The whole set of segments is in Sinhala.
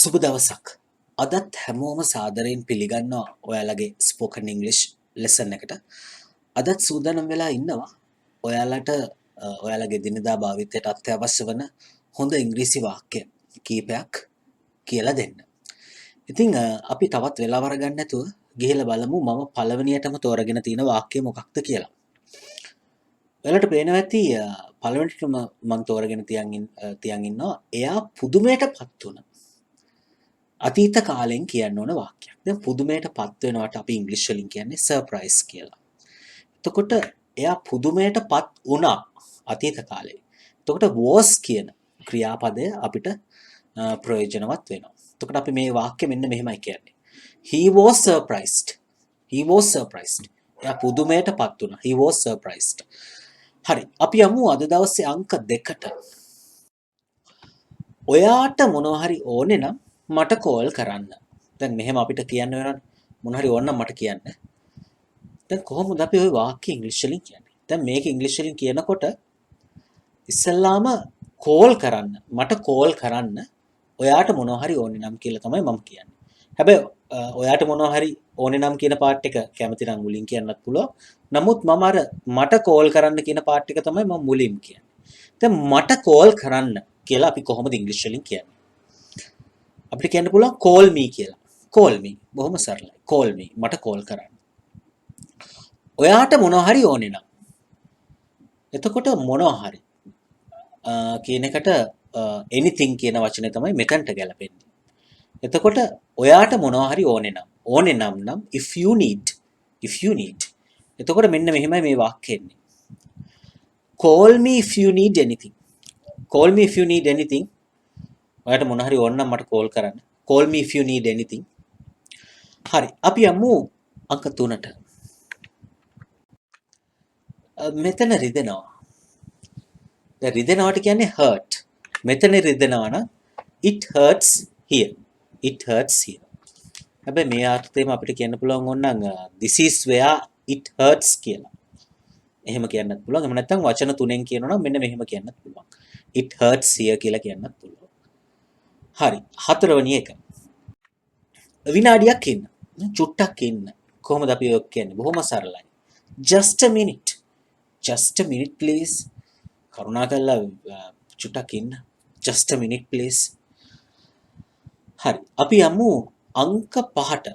සුබ දවසක්. අදත් හැමෝම සාදරයෙන් පිළිගන්නවා ඔයාලගේ ස්පෝකන් ඉංග්ලිෂ් ලෙසන් එකට. අදත් සූදානම් වෙලා ඉන්නවා ඔයාලට ඔයාලගේ දිනදා භාවිතයට අත්‍යවශ්‍ය වන හොඳ ඉංග්‍රීසි වාක්‍ය කීපයක් කියලා දෙන්න. ඉතින් අපි තවත් වෙලාව අරගන්න නැතුව ගිහිල්ලා බලමු මම පළවෙනියටම තෝරගෙන තියෙන වාක්‍ය මොකක්ද කියලා. ඔයාලට පේනවා ඇති පළවෙනිටම මම තෝරගෙන තියන් ඉන්නවා එයා පුදුමයටපත් වුණා. අතීත කාලෙන් කියන්න ඕන වාක්‍යයක්. දැන් පුදුමයටපත් වෙනවට අපි ඉංග්‍රීසි වලින් කියන්නේ සර්ප්‍රයිස් කියලා. එතකොට එයා පුදුමයටපත් වුණා අතීත කාලේ. එතකොට was කියන ක්‍රියාපදය අපිට ප්‍රයෝජනවත් වෙනවා. එතකොට අපි මේ වාක්‍ය මෙන්න මෙහෙමයි කියන්නේ. He was surprised. He was surprised. එයා පුදුමයටපත් වුණා. He was surprised. හරි. අපි යමු අද දවසේ අංක 2ට. ඔයාට මොනවා හරි ඕනේ නම් මට කෝල් කරන්න. දැන් මෙහෙම අපිට කියන්න වෙනවනේ. මොන හරි ඕන නම් මට කියන්න. දැන් කොහොමද අපි ওই වාක්‍ය ඉංග්‍රීසි වලින් කියන්නේ? දැන් මේක ඉංග්‍රීසි වලින් කියනකොට ඉස්සල්ලාම කෝල් කරන්න. මට කෝල් කරන්න. ඔයාට මොනවා හරි ඕනේ නම් කියලා තමයි මම කියන්නේ. හැබැයි ඔයාට මොනවා හරි ඕනේ නම් කියන පාර්ට් එක කැමති නම් මුලින් කියන්නත් පුළුවන්. නමුත් මම අර මට කෝල් කරන්න කියන පාර්ට් එක තමයි මම මුලින් කියන්නේ. දැන් මට කෝල් කරන්න කියලා අපි කොහොමද ඉංග්‍රීසි වලින් කියන්නේ? අපිට කියන්න පුළුවන් call me කියලා. call me. බොහොම සරලයි. call me. මට call කරන්න. ඔයාට මොනවා හරි ඕනේ නම්. එතකොට මොනවා හරි කියන එකට anything කියන වචනේ තමයි මෙතනට ගැලපෙන්නේ. එතකොට ඔයාට මොනවා හරි ඕනේ නම් if you need. එතකොට මෙන්න මෙහෙමයි මේ වාක්‍යෙ එන්නේ. call me if you need anything. call me if you need anything. ඔයාට මොන හරි ඕන නම් මට කෝල් කරන්න. call me if you need anything. හරි. අපි යමු අංක 3ට. මෙතන රිදෙනවා. දැන් රිදෙනවට කියන්නේ hurt. මෙතන රිදෙනවා නම් it hurts here. it hurts here. හැබැයි මේ අර්ථයෙන් අපිට කියන්න පුළුවන් ඕනනම් this is where it hurts කියලා. එහෙම කියන්නත් පුළුවන්. එහෙම නැත්නම් වචන තුනෙන් කියනවා නම් මෙන්න මෙහෙම කියන්නත් පුළුවන්. it hurts here කියලා කියන්නත් පුළුවන්. හරි. 4වෙනි එක. විනාඩියක් ඉන්න. චුට්ටක් ඉන්න. කොහොමද අපි ඔය කියන්නේ? බොහොම සරලයි. just a minute. just a minute please. කරුණාකරලා චුට්ටක් ඉන්න. just a minute please. හරි. අපි යමු අංක 5ට.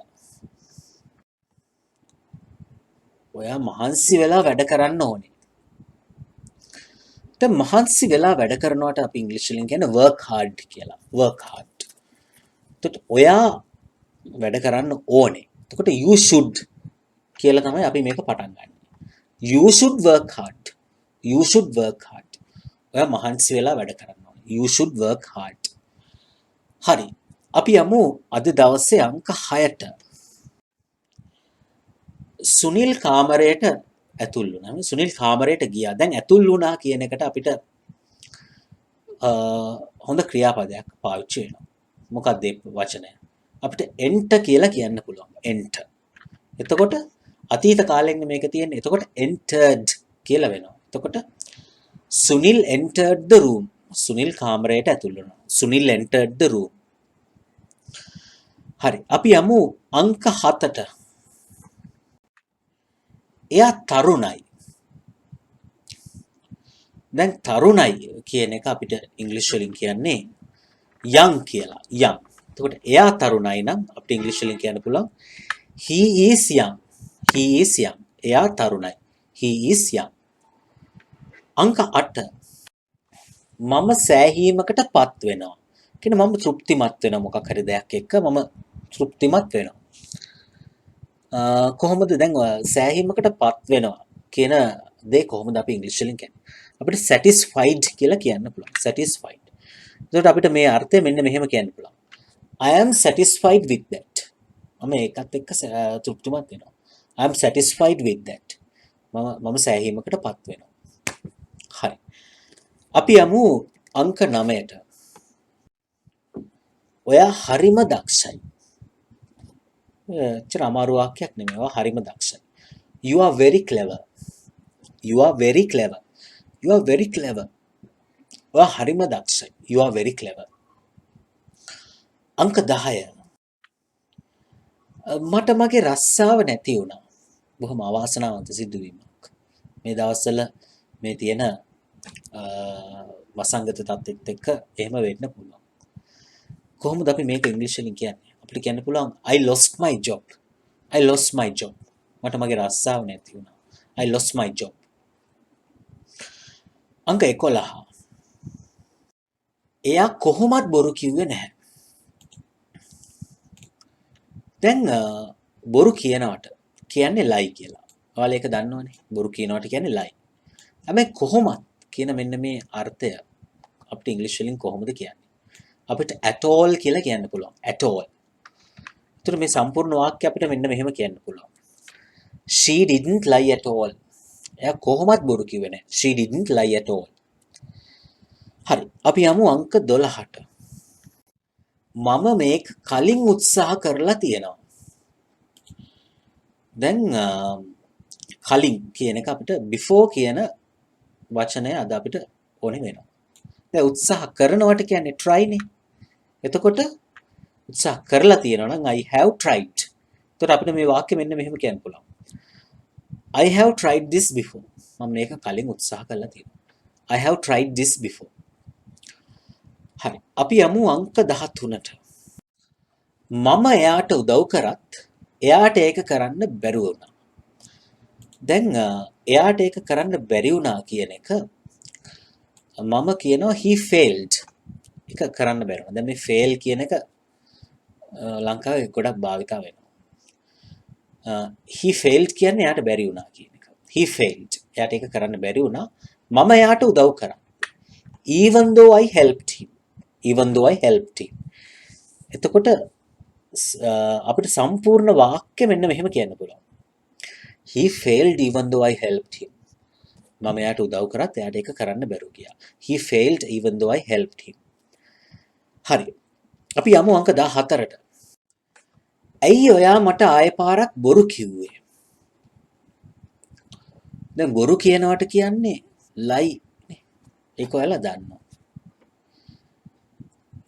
ඔයා මහන්සි වෙලා වැඩ කරන්න ඕනේ. දැන් මහන්සි වෙලා වැඩ කරනවට අපි ඉංග්‍රීසි වලින් කියන්නේ work hard කියලා. work hard. එතකොට ඔයා වැඩ කරන්න ඕනේ. එතකොට you should කියලා තමයි අපි මේක පටන් ගන්න. You should work hard. You should work hard. ඔයා මහන්සි වෙලා වැඩ කරන්න ඕනේ. You should work hard. හරි. අපි යමු අද දවසේ අංක 6ට. සුනිල් කාමරයට ඇතුල් වුණා. සුනිල් කාමරයට ගියා. දැන් ඇතුල් වුණා කියන එකට අපිට හොඳ ක්‍රියාපදයක් පාවිච්චි වෙනවා. මොකක්ද ඒ වචනය? අපිට enter කියලා කියන්න පුළුවන්. enter. එතකොට අතීත කාලෙන් මේක තියෙන්නේ. එතකොට entered කියලා වෙනවා. එතකොට Sunil entered the room. Sunil කාමරයට ඇතුල් වුණා. Sunil entered the room. හරි. අපි යමු අංක 7ට. එයා තරුණයි. දැන් තරුණයි කියන එක අපිට ඉංග්‍රීසි වලින් කියන්නේ young කියලා. young. එතකොට එයා තරුණයි නම් අපිට ඉංග්‍රීසි වලින් කියන්න පුළුවන් he is young. he is young. එයා තරුණයි. he is young. අංක 8. මම සෑහීමකටපත් වෙනවා. කියන්නේ මම තෘප්තිමත් වෙනවා මොකක් හරි දෙයක් එක්ක මම තෘප්තිමත් වෙනවා. කොහොමද දැන් සෑහීමකටපත් වෙනවා කියන දේ කොහොමද අපි ඉංග්‍රීසි වලින් කියන්නේ? අපිට satisfied කියලා කියන්න පුළුවන්. satisfied. එතකොට අපිට මේ අර්ථය මෙන්න මෙහෙම කියන්න පුළුවන්. I am satisfied with that. මම ඒකත් එක්ක තෘප්තිමත් වෙනවා. I am satisfied with that. මම සෑහීමකටපත් වෙනවා. හරි. අපි යමු අංක 9ට. ඔයා හරිම දක්ෂයි. චර අමාරු වාක්‍යයක් නෙමෙයි. ඔයා හරිම දක්ෂයි. You are very clever. You are very clever. You are very clever. ඔයා හරිම දක්ෂයි. You are very clever. අංක 10. මට මගේ රස්සාව නැති වුණා. බොහොම අවාසනාවන්ත සිදුවීමක්. මේ දවස්වල මේ තියෙන වසංගත තත්ත්වෙත් එක්ක එහෙම වෙන්න පුළුවන්. කොහොමද අපි මේක ඉංග්‍රීසි වලින් කියන්නේ? අපිට කියන්න පුළුවන් I lost my job. I lost my job. මට මගේ රස්සාව නැති වුණා. I lost my job. අංක 11. එයා කොහොමත් බොරු කිව්වේ නැහැ. දැන් බොරු කියනවට කියන්නේ ලයි කියලා. ඔයාලා ඒක දන්නවනේ. බොරු කියනවට කියන්නේ ලයි. හැබැයි කොහොමත් කියන මෙන්න මේ අර්ථය අපිට ඉංග්‍රීසි වලින් කොහොමද කියන්නේ? අපිට at all කියලා කියන්න පුළුවන්. at all. ඒතර මේ සම්පූර්ණ වාක්‍ය අපිට මෙන්න මෙහෙම කියන්න පුළුවන්. She didn't lie at all. එයා කොහොමත් බොරු කිව්වේ නැහැ. She didn't lie at all. හරි. අපි යමු අංක 12ට. මම මේක කලින් උත්සාහ කරලා තියෙනවා. දැන් කලින් කියන එක අපිට before කියන වචනය අද අපිට ඕනේ වෙනවා. දැන් උත්සාහ කරනවට කියන්නේ try නේ. එතකොට උත්සාහ කරලා තියෙනවා නම් I have tried. එතකොට අපිට මේ වාක්‍ය මෙන්න මෙහෙම කියන්න පුළුවන්. I have tried this before. මම මේක කලින් උත්සාහ කරලා තියෙනවා. I have tried this before. හරි. අපි යමු අංක 13ට. මම එයාට උදව් කරත් එයාට ඒක කරන්න බැරුව වුණා. දැන් එයාට ඒක කරන්න බැරි වුණා කියන එක මම කියනවා he failed. ඒක කරන්න බැරි වුණා. දැන් මේ fail කියන එක ලංකාවේ ගොඩක් භාවිතා වෙනවා. he failed කියන්නේ එයාට බැරි වුණා කියන එක. he failed. එයාට ඒක කරන්න බැරි වුණා. මම එයාට උදව් කරා. even though I helped him. even though I helped him. එතකොට අපිට සම්පූර්ණ වාක්‍ය මෙන්න මෙහෙම කියන්න පුළුවන්. He failed even though I helped him. මම එයාට උදව් කරත් එයාට ඒක කරන්න බැරුව ගියා. He failed even though I helped him. හරි. අපි යමු අංක 14ට. ඇයි ඔයා මට ආයෙ පාරක් බොරු කිව්වේ? දැන් බොරු කියනවට කියන්නේ lie නේ. ඒක ඔයාලා දන්නවා.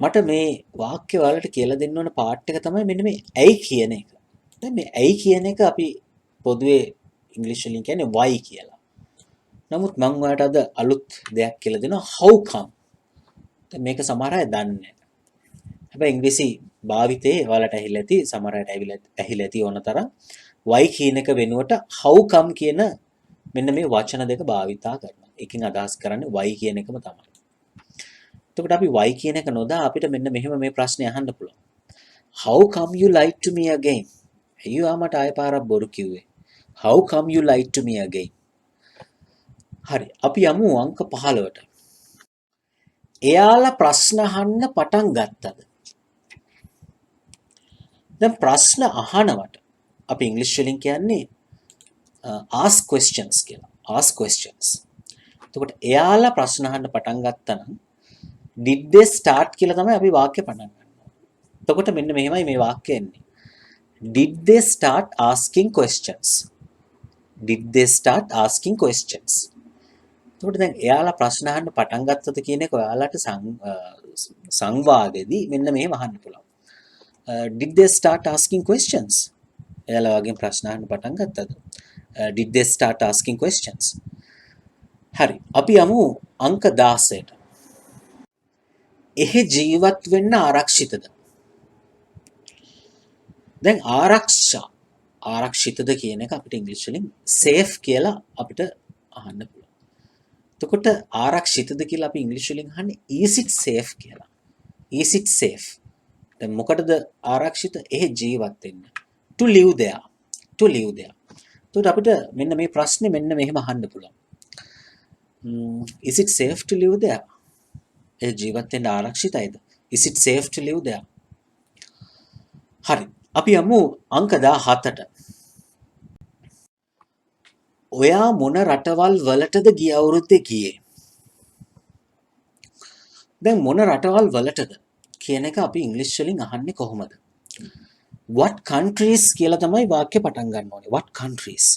මට මේ වාක්‍ය වලට කියලා දෙන්න ඕන පාර්ට් එක තමයි මෙන්න මේ ඇයි කියන එක. දැන් මේ ඇයි කියන එක අපි පොදුවේ ඉංග්‍රීසි වලින් කියන්නේ why කියලා. නමුත් මම ඔයාලට අද අලුත් දෙයක් කියලා දෙනවා how come. දැන් මේක සමහර අය දන්නේ නැහැ. හැබැයි ඉංග්‍රීසි භාවිතේ ඔයාලට ඇහිලා ඇති සමහර අයට ඇහිලා ඇති ඕන තරම් why කියන එක වෙනුවට how come කියන මෙන්න මේ වචන දෙක භාවිතා කරනවා. එකකින් අදහස් කරන්නේ why කියන එකම තමයි. එතකොට අපි why කියන එක නොදා අපිට මෙන්න මෙහෙම මේ ප්‍රශ්නේ අහන්න පුළුවන්. How come you lied to me again? ඇයි මට ආයෙ පාරක් බොරු කිව්වේ? How come you lied to me again? හරි. අපි යමු අංක 15ට. එයාලා ප්‍රශ්න අහන්න පටන් ගත්තද? දැන් ප්‍රශ්න අහනවට අපි ඉංග්‍රීසි වලින් කියන්නේ ask questions කියලා. ask questions. එතකොට එයාලා ප්‍රශ්න අහන්න පටන් ගත්තා නම් did they start කියලා තමයි අපි වාක්‍ය පටන් ගන්නවා. එතකොට මෙන්න මෙහෙමයි මේ වාක්‍යය එන්නේ. Did they start asking questions? Did they start asking questions? එතකොට දැන් එයාලා ප්‍රශ්න අහන්න පටන් ගත්තද කියන එක ඔයාලට සංවාදෙදී මෙන්න මෙහෙම අහන්න පුළුවන්. Did they start asking questions? එයාලා වගේ ප්‍රශ්න අහන්න පටන් ගත්තද? Did they start asking questions? හරි. අපි යමු අංක 16ට. එහෙ ජීවත් වෙන්න ආරක්ෂිතද? දැන් ආරක්ෂිතද කියන එක අපිට ඉංග්‍රීසි වලින් safe කියලා අපිට අහන්න පුළුවන්. එතකොට ආරක්ෂිතද කියලා අපි ඉංග්‍රීසි වලින් අහන්නේ is it safe කියලා. is it safe? දැන් මොකටද ආරක්ෂිත? එහෙ ජීවත් වෙන්න. to live there. to live there. එතකොට අපිට මෙන්න මේ ප්‍රශ්නේ මෙන්න මෙහෙම අහන්න පුළුවන්. is it safe to live there? ඒ ජීවත් වෙන්න ආරක්ෂිතයිද? Is it safe to live there? හරි. අපි යමු අංක 17ට. ඔයා මොන රටවල් වලටද ගිය අවුරුද්දේ ගියේ? දැන් මොන රටවල් වලටද කියන එක අපි ඉංග්‍රීසි වලින් අහන්නේ කොහොමද? What countries කියලා තමයි වාක්‍ය පටන් ගන්න ඕනේ. What countries?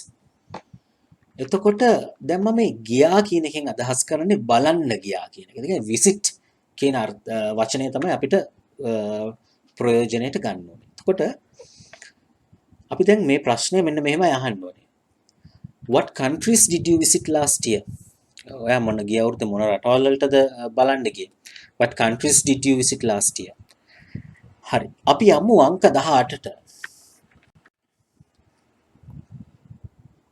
එතකොට දැන් මම මේ ගියා කියන එකෙන් අදහස් කරන්නේ බලන්න ගියා කියන එක. ඒ කියන්නේ visit කියන වචනය තමයි අපිට ප්‍රයෝජනයට ගන්න ඕනේ. එතකොට අපි දැන් මේ ප්‍රශ්නේ මෙන්න මෙහෙමයි අහන්න ඕනේ. What countries did you visit last year? ඔයා මොන ගිය අවුරුද්දේ මොන රටවල් වලටද බලන්න ගියේ? What countries did you visit last year? හරි. අපි යමු අංක 18ට.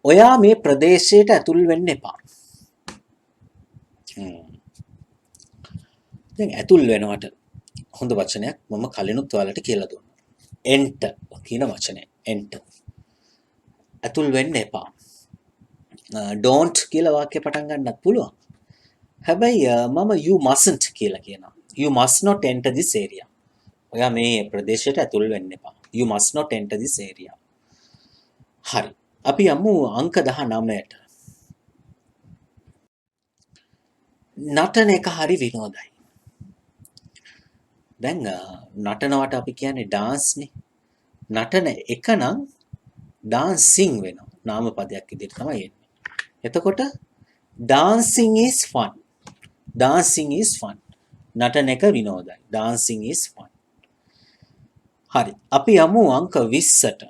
ඔයා මේ ප්‍රදේශයට ඇතුල් වෙන්න එපා. දැන් ඇතුල් වෙනවට හොඳ වචනයක් මම කලිනුත් ඔයාලට කියලා දුන්නා. enter කියන වචනය. enter. ඇතුල් වෙන්න එපා. don't කියලා වාක්‍ය පටන් ගන්නත් පුළුවන්. හැබැයි මම you mustn't කියලා කියනවා. You must not enter this area. ඔයා මේ ප්‍රදේශයට ඇතුල් වෙන්න එපා. You must not enter this area. හරි. අපි යමු අංක 19ට. නටන එක හරි විනෝදයි. දැන් නටනවට අපි කියන්නේ dance නේ. නටන එක නම් dancing වෙනවා. නාමපදයක් විදිහට තමයි එන්නේ. එතකොට dancing is fun. dancing is fun. නටන එක විනෝදයි. dancing is fun. හරි. අපි යමු අංක 20ට.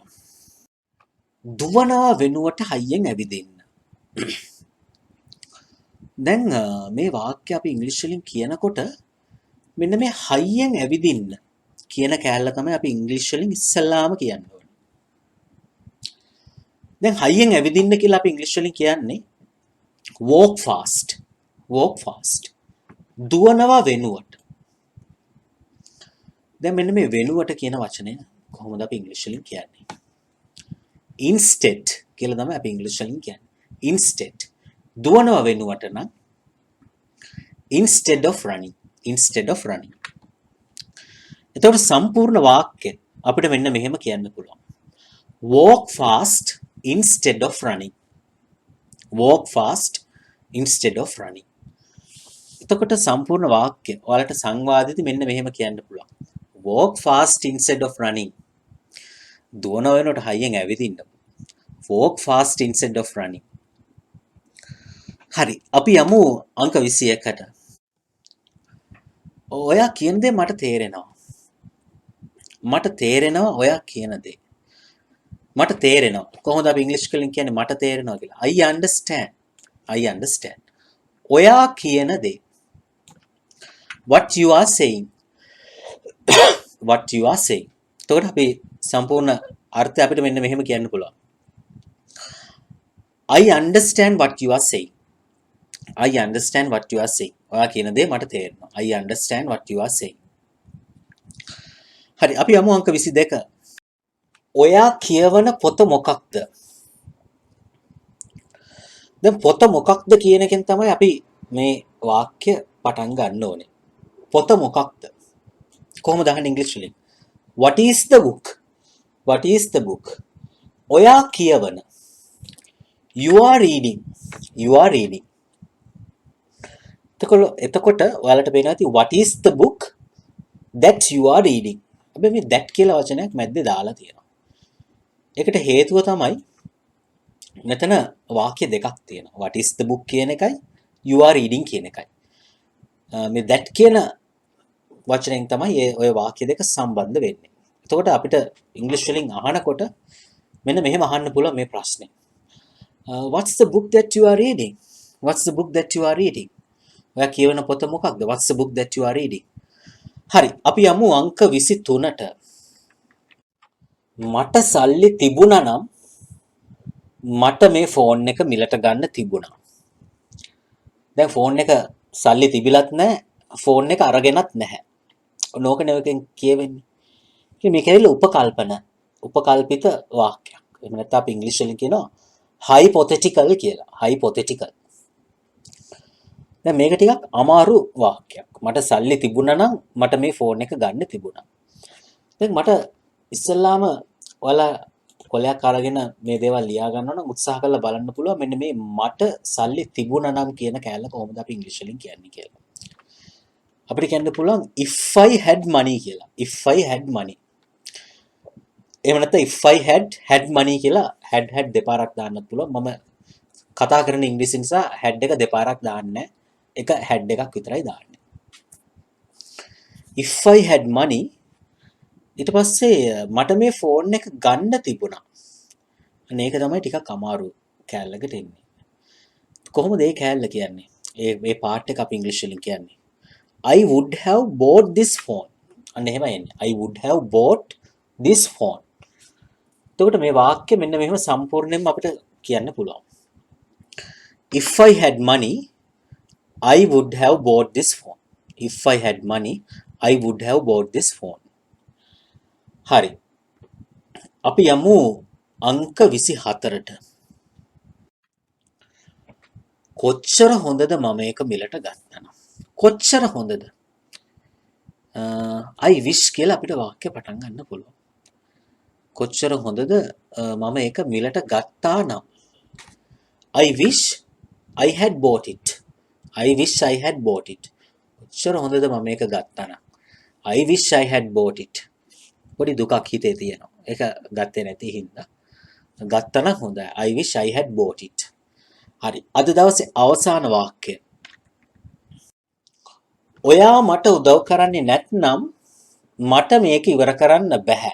දුවනවා වෙනුවට හයියෙන් ඇවිදින්න. දැන් මේ වාක්‍ය අපි ඉංග්‍රීසි වලින් කියනකොට මෙන්න මේ හයියෙන් ඇවිදින්න කියන කෑල්ල තමයි අපි ඉංග්‍රීසි වලින් ඉස්සල්ලාම කියන්න ඕනේ. දැන් හයියෙන් ඇවිදින්න කියලා අපි ඉංග්‍රීසි වලින් කියන්නේ walk fast. walk fast. දුවනවා වෙනුවට. දැන් මෙන්න මේ වෙනුවට කියන වචනය කොහොමද අපි ඉංග්‍රීසි වලින් කියන්නේ? instead කියලා තමයි අපි ඉංග්‍රීසි වලින් කියන්නේ. instead. දුවනවා වෙනුවට නම් instead of running. instead of running. එතකොට සම්පූර්ණ වාක්‍ය අපිට මෙන්න මෙහෙම කියන්න පුළුවන්. walk fast instead of running. walk fast instead of running. එතකොට සම්පූර්ණ වාක්‍ය ඔයාලට සංවාදිතයි මෙන්න මෙහෙම කියන්න පුළුවන්. walk fast instead of running. දුවන වෙනකොට හයියෙන් ඇවිදින්න. walk fast instead of running. හරි. අපි යමු අංක 21ට. ඔයා කියන දේ මට තේරෙනවා. මට තේරෙනවා ඔයා කියන දේ. මට තේරෙනවා. කොහොමද අපි ඉංග්‍රීසි වලින් කියන්නේ මට තේරෙනවා කියලා? I understand. I understand. ඔයා කියන දේ. What you are saying. What you are saying. එතකොට අපි සම්පූර්ණ අර්ථය අපිට මෙන්න මෙහෙම කියන්න පුළුවන්. I understand what you are saying. I understand what you are saying. ඔයා කියන දේ මට තේරෙනවා. I understand what you are saying. හරි අපි යමු අංක 22. ඔයා කියවන පොත මොකක්ද? දැන් පොත මොකක්ද කියන එකෙන් තමයි අපි මේ වාක්‍ය පටන් ගන්න ඕනේ. පොත මොකක්ද? කොහොමද අහන්නේ ඉංග්‍රීසි වලින්? What is the book? What is the book? ඔයා කියවන. You are reading. You are reading. එතකොට ඔයාලට පේනවා ඇති what is the book that you are reading. අපි මේ that කියලා වචනයක් මැද්දේ දාලා තියෙනවා. ඒකට හේතුව තමයි මෙතන වාක්‍ය දෙකක් තියෙනවා. what is the book කියන එකයි you are reading කියන එකයි. මේ that කියන වචනයෙන් තමයි ඔය වාක්‍ය දෙක සම්බන්ධ වෙන්නේ. එතකොට අපිට ඉංග්‍රීසි වලින් අහනකොට මෙන්න මෙහෙම අහන්න පුළුවන් මේ ප්‍රශ්නේ. What's the book that you are reading? What's the book that you are reading? ඔයා කියවන පොත මොකක්ද? What's the book that you are reading? හරි. අපි යමු අංක 23ට. මට සල්ලි තිබුණා නම් මට මේ ෆෝන් එක මිලට ගන්න තිබුණා. දැන් ෆෝන් එක සල්ලි තිබිලත් නැහැ, ෆෝන් එක අරගෙනත් නැහැ. ඕනෝකනේ එකෙන් කියවෙන්නේ. ඉතින් මේක ඇවිල්ලා උපකල්පිත වාක්‍යයක්. එහෙම නැත්නම් අපි ඉංග්‍රීසි වලින් කියනවා hypothetical කියලා. hypothetical. දැන් මේක ටිකක් අමාරු වාක්‍යයක්. මට සල්ලි තිබුණා නම් මට මේ ෆෝන් එක ගන්න තිබුණා. දැන් මට ඉස්සෙල්ලාම ඔයාලා කොලයක් අරගෙන මේ දේවල් ලියා ගන්නවා නම් උත්සාහ කරලා බලන්න පුළුවන් මෙන්න මේ මට සල්ලි තිබුණා නම් කියන කෑල්ල කොහොමද අපි ඉංග්‍රීසි වලින් කියන්නේ කියලා. අපිට කියන්න පුළුවන් if I had money කියලා. if I had money. එහෙම නැත්නම් if I had money කියලා had දෙපාරක් දාන්නත් පුළුවන්. මම කතා කරන ඉංග්‍රීසි නිසා had එක දෙපාරක් දාන්නේ නැහැ. එක had එකක් විතරයි දාන්නේ. if I had money ඊට පස්සේ මට මේ ෆෝන් එක ගන්න තිබුණා. අනේ ඒක තමයි ටිකක් අමාරු කෑල්ලකට එන්නේ. කොහොමද ඒ කෑල්ල කියන්නේ? මේ පාර්ට් එක අපි ඉංග්‍රීසි වලින් කියන්නේ. I would have bought this phone. අන්න එහෙමයි එන්නේ. I would have bought this phone. එතකොට මේ වාක්‍ය මෙන්න මෙහෙම සම්පූර්ණයෙන්ම අපිට කියන්න පුළුවන්. If I had money, I would have bought this phone. If I had money, I would have bought this phone. හරි. අපි යමු අංක 24ට. කොච්චර හොඳද මම ඒක මිලට ගත්තා. කොච්චර හොඳද? I wish කියලා අපිට වාක්‍ය පටන් ගන්න පුළුවන්. කොච්චර හොඳද මම ඒක මිලට ගත්තා නම්. I wish I had bought it. I wish I had bought it. කොච්චර හොඳද මම ඒක ගත්තා නම්. I wish I had bought it. පොඩි දුකක් හිතේ තියෙනවා. ඒක ගත්තේ නැති හින්දා. ගත්තා නම් හොඳයි. I wish I had bought it. හරි. අද දවසේ අවසාන වාක්‍යය. ඔයා මට උදව් කරන්නේ නැත්නම් මට මේක ඉවර කරන්න බෑ.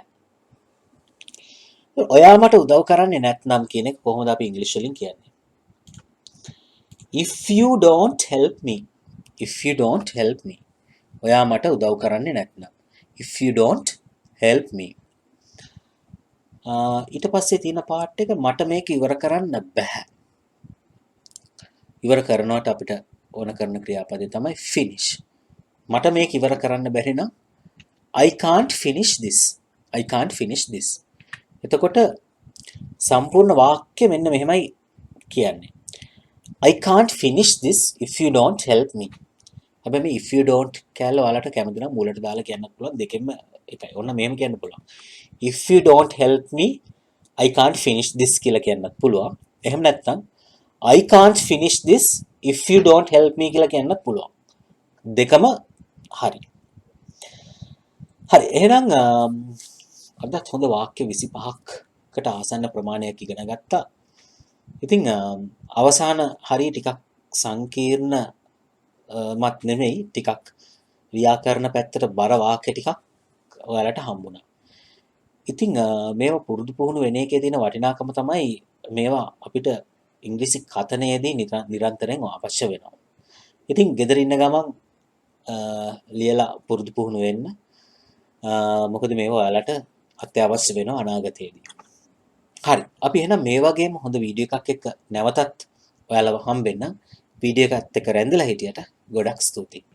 ඔයා මට උදව් කරන්නේ නැත්නම් කියන එක කොහොමද අපි ඉංග්‍රීසි වලින් කියන්නේ? If you don't help me. If you don't help me. ඔයා මට උදව් කරන්නේ නැත්නම්. If you don't help me. ඊට පස්සේ තියෙන පාර්ට් එක මට මේක ඉවර කරන්න බෑ. ඉවර කරනවට අපිට ඕන කරන ක්‍රියාපදේ තමයි finish. මට මේක ඉවර කරන්න බැරි නම් I can't finish this. I can't finish this. එතකොට සම්පූර්ණ වාක්‍ය මෙන්න මෙහෙමයි කියන්නේ. I can't finish this if you don't help me. හැබැයි මේ if you don't කැල්ල ඔයාලට කැමති නම් මුලට දාලා කියන්නත් පුළුවන් දෙකෙන්ම එකයි. ඔන්න මෙහෙම කියන්න පුළුවන්. If you don't help me I can't finish this කියලා කියන්නත් පුළුවන්. එහෙම නැත්නම් I can't finish this if you don't help me කියලා කියන්නත් පුළුවන්. දෙකම හරි. හරි. එහෙනම් අදත් හොඳ වාක්‍ය 25කට ආසන්න ප්‍රමාණයක් ඉගෙන ගත්තා. ඉතින් අවසාන හරිය ටිකක් සංකීර්ණ මත් නෙමෙයි ටිකක් ව්‍යාකරණ පැත්තට බර වාක්‍ය ටිකක් ඔයාලට හම්බුණා. ඉතින් මේවා පුරුදු පුහුණු වෙන එකේ තියෙන වටිනාකම තමයි මේවා අපිට ඉංග්‍රීසි කතනයේදී නිරන්තරයෙන් අවශ්‍ය වෙනවා. ඉතින් ගෙදර ඉන්න ගමන් ලියලා පුරුදු පුහුණු වෙන්න. මොකද මේවා ඔයාලට අත්‍යවශ්‍ය වෙනවා අනාගතයේදී. හරි. අපි එහෙනම් මේ වගේම හොඳ වීඩියෝ එකක් එක්ක නැවතත් ඔයාලව හම්බෙන්න. වීඩියෝ එකත් එක්ක රැඳිලා හිටියට ගොඩක් ස්තුතියි.